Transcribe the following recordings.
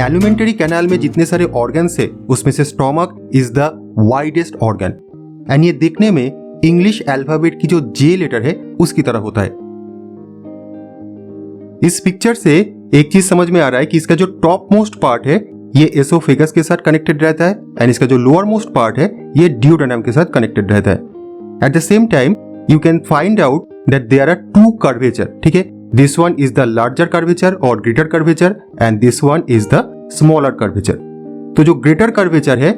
Alimentary canal में जितने सारे ऑर्गन्स है उसमें से stomach is the widest organ and ये देखने में इंग्लिश अल्फाबेट की जो जे लेटर है उसकी तरह होता है। इस पिक्चर से एक चीज समझ में आ रहा है कि इसका जो टॉप मोस्ट पार्ट है ये एसोफेगस के साथ कनेक्टेड रहता है एंड इसका जो लोअर मोस्ट पार्ट है ये ड्यूडेनम के साथ कनेक्टेड रहता है। At the same time you can find out that there are two curvature, ठीक है, this one is the larger curvature और greater curvature and this one is the smaller curvature. तो जो ग्रेटर कर्वेचर है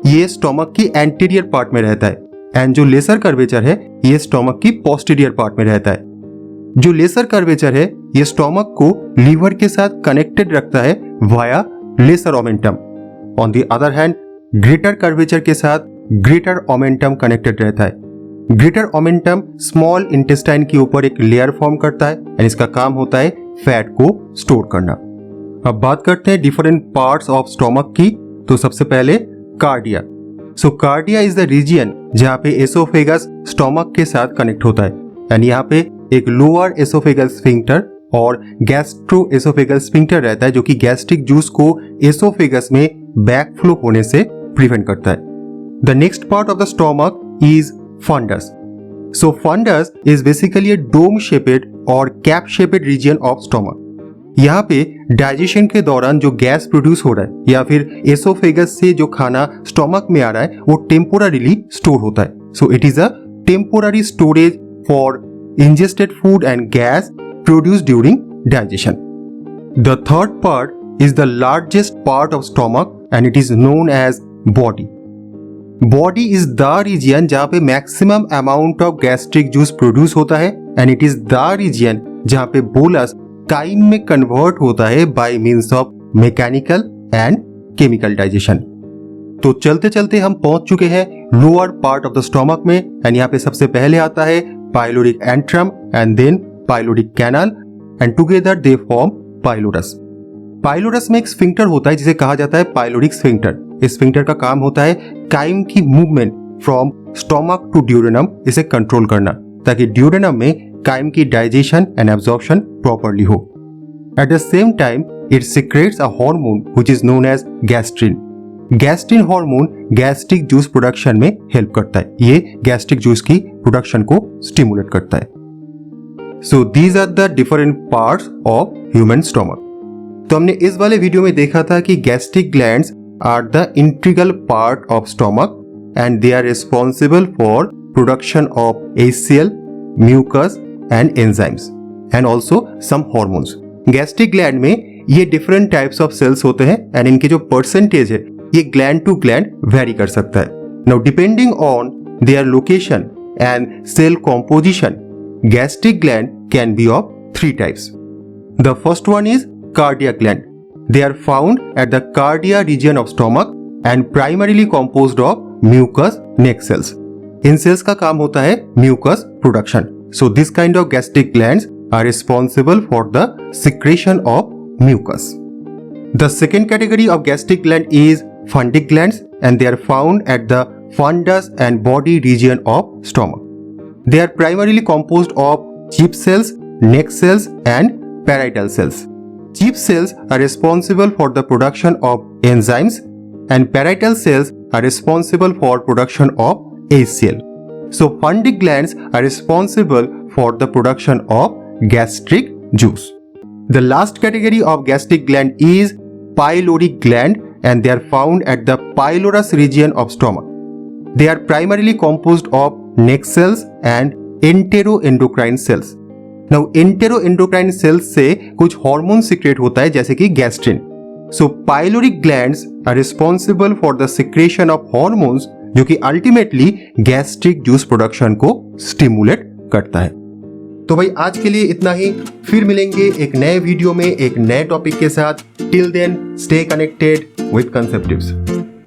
ये stomach की anterior part में रहता है एंड जो लेसर कर्वेचर है ये स्टोमक की पोस्टीरियर पार्ट में रहता है। जो लेसर कर्वेचर है ये स्टोमक को लीवर के साथ कनेक्टेड रखता है via lesser omentum. On the other hand greater curvature के साथ ग्रेटर ओमेंटम कनेक्टेड रहता है। ग्रेटर ओमेंटम स्मॉल इंटेस्टाइन के ऊपर एक लेयर फॉर्म करता है एंड इसका काम होता है फैट को स्टोर करना। अब बात करते हैं डिफरेंट पार्ट्स ऑफ स्टोमक की। तो सबसे पहले cardia. So cardia is the region जहां पे एसोफेगस स्टोमक के साथ कनेक्ट होता है एंड यहाँ पे एक लोअर एसोफेगल स्फिंक्टर और गैस्ट्रो एसोफेगल स्फिंक्टर रहता है जो कि गैस्ट्रिक जूस को एसोफेगस में बैकफ्लो होने से प्रिवेंट करता है। The next part of the stomach is fundus. So fundus is basically a dome shaped और cap shaped region of stomach. यहाँ पे डाइजेशन के दौरान जो गैस प्रोड्यूस हो रहा है या फिर एसोफेगस से जो खाना स्टोमक में आ रहा है वो टेम्पोररीली स्टोर होता है। So it is a temporary storage for ingested food and gas produced during digestion. The third part is the largest part of stomach and it is known as body. Body is the region जहाँ पे maximum amount of gastric juice produce होता है and it is the region जहाँ पे bolus chyme में convert होता है by means of mechanical and chemical digestion. तो चलते चलते हम पहुंच चुके हैं lower part of the stomach में एंड यहाँ पे सबसे पहले आता है pyloric antrum and then pyloric canal and together they form pylorus. Pylorus में एक स्फिंक्टर होता है जिसे कहा जाता है पाइलोरिक स्फिंक्टर। इस स्फिंक्टर का काम होता है काइम की movement from stomach to duodenum इसे कंट्रोल करना ताकि ड्यूडेनम में काइम की डाइजेशन एंड एब्जॉर्प्शन प्रॉपर्ली हो। At the same time it secretes a hormone which is known as gastrin. Gastrin hormone gastric juice production में help करता है। ये गैस्ट्रिक जूस की प्रोडक्शन को स्टिमुलेट करता है। So these are the different parts of human stomach. तो हमने इस वाले वीडियो में देखा था कि gastric glands are the integral part of stomach and they are responsible for production of HCl, mucus and enzymes and also some hormones. Gastric gland में ये डिफरेंट टाइप्स ऑफ सेल्स होते हैं एंड इनके जो परसेंटेज है ये gland to gland very कर सकता है। Now depending on their location and cell composition gastric gland can be of three types. The first one is cardiac gland. They are found at the cardia region of stomach and primarily composed of mucus neck cells. In cells का काम होता है mucus production. So this kind of gastric glands are responsible for the secretion of mucus. The second category of gastric gland is fundic glands and they are found at the fundus and body region of stomach. They are primarily composed of chief cells, neck cells and parietal cells. Chief cells are responsible for the production of enzymes and parietal cells are responsible for production of HCl. So fundic glands are responsible for the production of gastric juice. The last category of gastric gland is pyloric gland and they are found at the pylorus region of stomach. They are primarily composed of neck cells and enteroendocrine cells. Now enteroendocrine cells से कुछ hormone secrete होता है जैसे कि gastrin. So pyloric glands are responsible for the secretion of hormones जो कि ultimately gastric juice production को stimulate करता है। तो भाई आज के लिए इतना ही, फिर मिलेंगे एक नए वीडियो में एक नए टॉपिक के साथ। Till then stay connected with कंसेप्टिव्स।